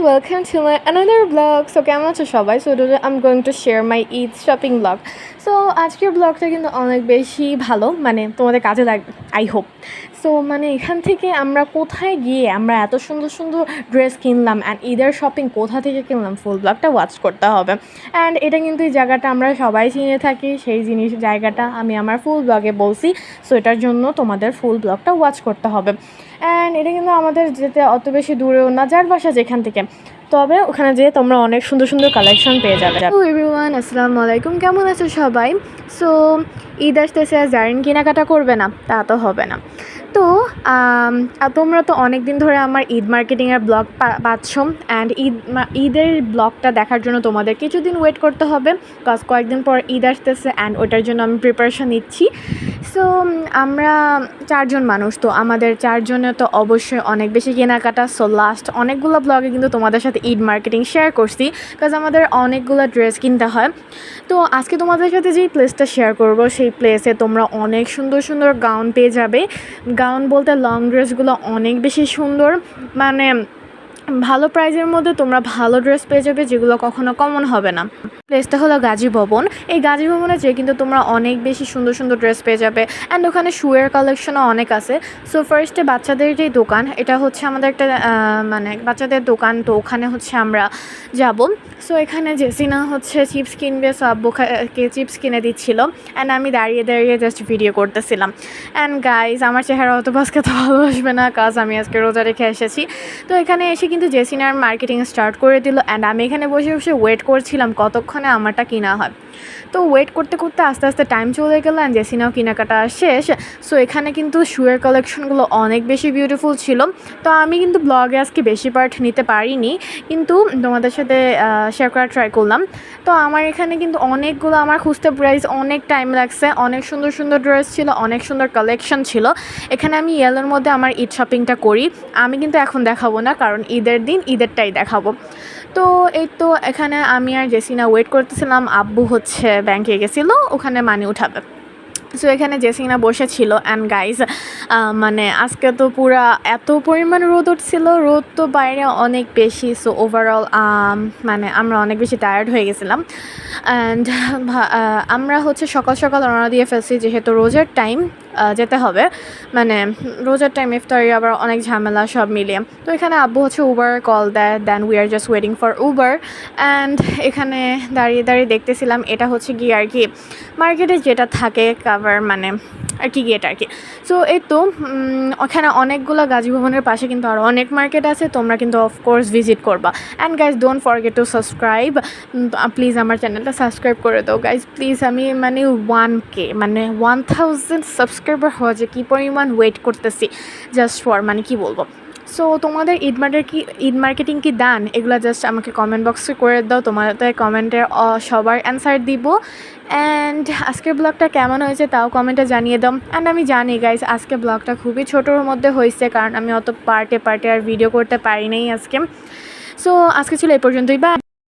welcome to my another vlog. So কেমন আছো সবাই? So today I'm going to share my Eid shopping vlog. So আজকের ব্লগটা কিন্তু অনেক বেশি ভালো, মানে তোমাদের কাজে লাগবে আই হোপ। সো মানে এখান থেকে আমরা কোথায় গিয়ে আমরা এত সুন্দর সুন্দর ড্রেস কিনলাম অ্যান্ড ঈদের শপিং কোথা থেকে কিনলাম, ফুল ব্লগটা ওয়াচ করতে হবে। অ্যান্ড এটা কিন্তু এই জায়গাটা আমরা সবাই চিনে থাকি, সেই জায়গাটা আমি আমার ফুল ব্লগে বলছি। সো এটার জন্য তোমাদের ফুল ব্লগটা ওয়াচ করতে হবে। অ্যান্ড এটা কিন্তু আমাদের যেতে অত বেশি দূরেও না, যার বাসা যেখান থেকে, তবে ওখানে যেয়ে তোমরা অনেক সুন্দর সুন্দর কালেকশন পেয়ে যাবে। এভরিওয়ান, আসসালামু আলাইকুম, কেমন আছো সবাই? সো ঈদ আসতেছে, আর জারেন কেনাকাটা করবে না তা তো হবে না। তো তোমরা তো অনেক দিন ধরে আমার ঈদ মার্কেটিংয়ের ব্লগ পাচ্ছ, অ্যান্ড ঈদের ব্লগটা দেখার জন্য তোমাদের কিছুদিন ওয়েট করতে হবে, বিকজ কয়েকদিন পর ঈদ আসতেছে অ্যান্ড ওইটার জন্য আমি প্রিপারেশন নিচ্ছি। সো আমরা চারজন মানুষ, তো আমাদের চারজনে তো অবশ্যই অনেক বেশি কেনাকাটা। সো লাস্ট অনেকগুলো ব্লগে কিন্তু তোমাদের সাথে ঈদ মার্কেটিং শেয়ার করছি, বিকজ আমাদের অনেকগুলো ড্রেস কিনতে হয়। তো আজকে তোমাদের সাথে যেই প্লেসটা শেয়ার করব, সেই প্লেসে তোমরা অনেক সুন্দর সুন্দর গাউন পেয়ে যাবে। গাউন বলতে লং ড্রেসগুলো অনেক বেশি সুন্দর, মানে ভালো প্রাইজের মধ্যে তোমরা ভালো ড্রেস পেয়ে যাবে, যেগুলো কখনো কমন হবে না। প্লেসটা হলো গাজী ভবন। এই গাজী ভবনে যেয়ে কিন্তু তোমরা অনেক বেশি সুন্দর সুন্দর ড্রেস পেয়ে যাবে, অ্যান্ড ওখানে শুয়ের কালেকশনও অনেক আছে। সো ফার্স্টে বাচ্চাদের যেই দোকান, এটা হচ্ছে আমাদের একটা মানে বাচ্চাদের দোকান, তো ওখানে হচ্ছে আমরা যাব। সো এখানে জেসিনা হচ্ছে চিপস কিনবে, সো আব্বুকে চিপস কিনে দিচ্ছিল, অ্যান্ড আমি দাঁড়িয়ে দাঁড়িয়ে জাস্ট ভিডিও করতেছিলাম। অ্যান্ড গাইজ, আমার চেহারা অত আজকে তো ভালো আসবে না, কাজ আমি আজকে রোজা রেখে এসেছি। তো এখানে এসে কিন্তু জেসিনার মার্কেটিং স্টার্ট করে দিল, অ্যান্ড আমি এখানে বসে বসে ওয়েট করছিলাম কতক্ষণে আমারটা কিনা হয়। তো ওয়েট করতে করতে আস্তে আস্তে টাইম চলে গেল, অ্যান্ড জেসিনাও কেনাকাটা শেষ। সো এখানে কিন্তু শুয়ের কালেকশনগুলো অনেক বেশি বিউটিফুল ছিল। তো আমি কিন্তু ব্লগে আজকে বেশি পার্ট নিতে পারিনি, কিন্তু তোমাদের সাথে শেয়ার করার ট্রাই করলাম। তো আমার এখানে কিন্তু অনেকগুলো, আমার খুঁজতে প্রাইস অনেক টাইম লাগছে, অনেক সুন্দর সুন্দর ড্রেস ছিল, অনেক সুন্দর কালেকশন ছিল। এখানে আমি ইয়েলোর মধ্যে আমার ঈদ শপিংটা করি, আমি কিন্তু এখন দেখাবো না, কারণ ঈদের দিন ঈদেরটাই দেখাবো। তো এই তো এখানে আমি আর জেসিনা ওয়েট করতেছিলাম, আব্বু হচ্ছে ব্যাংকে গেছিলো, ওখানে মানি উঠাবে। সো এখানে জেসিনা বসেছিল, অ্যান্ড গাইজ মানে আজকে তো পুরা এত পরিমাণ রোদ উঠছিল, রোদ তো বাইরে অনেক বেশি। সো ওভারঅল মানে আমরা অনেক বেশি টায়ার্ড হয়ে গেছিলাম, অ্যান্ড আমরা হচ্ছে সকাল সকাল রওনা দিয়ে ফেলছি, যেহেতু রোজার টাইম যেতে হবে, মানে রোজার টাইম, ইফতারি আবার অনেক ঝামেলা সব মিলিয়ে। তো এখানে আব্বু হচ্ছে উবার কল দেয়, then we are just waiting for Uber. And এখানে দাঁড়িয়ে দাঁড়িয়ে দেখতেছিলাম, এটা হচ্ছে গিয়ে আর কি মার্কেটে যেটা থাকে কাভার, মানে আর কি গেট আর কি। সো এই তো ওখানে অনেকগুলো, গাজী ভবনের পাশে কিন্তু আরও অনেক মার্কেট আছে, তোমরা কিন্তু অফকোর্স ভিজিট করবা। And guys, don't forget to subscribe, please আমার চ্যানেলটা সাবস্ক্রাইব করে দাও গাইজ প্লিজ। আমি মানে 1K মানে 1000 সাবস্ক্রাইবার হওয়া যে কী পরিমাণ ওয়েট করতেছি জাস্ট ফর, মানে কি বলবো। সো তোমাদের ঈদ মার্কেটিং কি ডান, এগুলো জাস্ট আমাকে কমেন্ট বক্সে করে দাও, তোমাদের কমেন্টের সবার অ্যান্সার দিব। অ্যান্ড আজকের ব্লগটা কেমন হয়েছে তাও কমেন্টে জানিয়ে দাও। অ্যান্ড আমি জানি গাইজ, আজকে ব্লগটা খুবই ছোটোর মধ্যে হয়েছে, কারণ আমি অত পার্টে আর ভিডিও করতে পারি নাই আজকে। সো আজকে ছিল এই পর্যন্তই, বাই।